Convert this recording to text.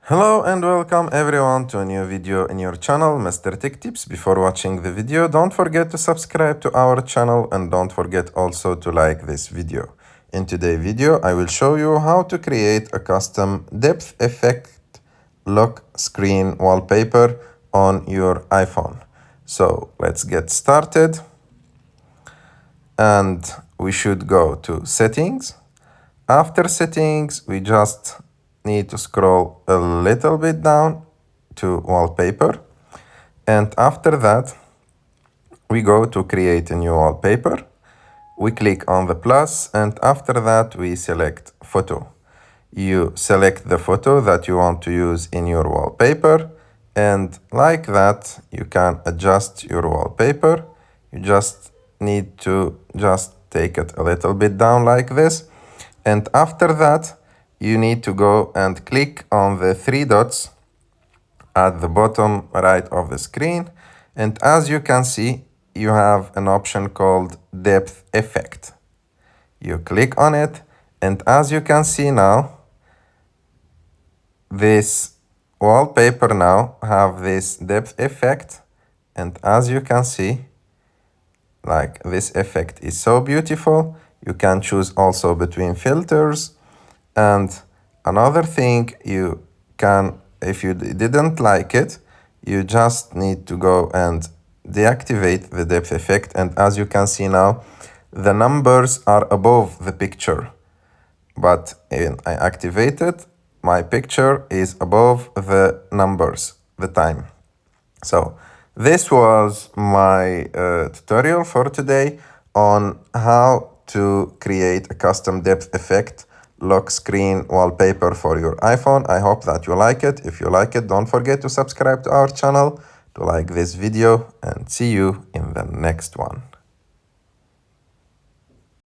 Hello and welcome everyone to a new video in your channel, Mr. Tech Tips. Before watching the video, don't forget to subscribe to our channel and don't forget also to like this video. In today's video, I will show you how to create a custom depth effect lock screen wallpaper on your iPhone. So let's get started. And we should go to settings. After settings, we just need to scroll a little bit down to wallpaper. And after that, we go to create a new wallpaper. We click on the plus, and after that, we select photo. You select the photo that you want to use in your wallpaper. And like that, you can adjust your wallpaper. You just need to take it a little bit down like this. And after that, you need to go and click on the three dots at the bottom right of the screen. And as you can see, you have an option called depth effect. You click on it, and as you can see now, this wallpaper now have this depth effect. And as you can see, like this effect is so beautiful. You can choose also between filters. And another thing you can, if you didn't like it, you just need to go and deactivate the depth effect. And as you can see now, the numbers are above the picture. But when I activate it, my picture is above the numbers, the time. So this was my tutorial for today on how to create a custom depth effect lock screen wallpaper for your iPhone. I hope that you like it. If you like it, don't forget to subscribe to our channel, to like this video, and see you in the next one.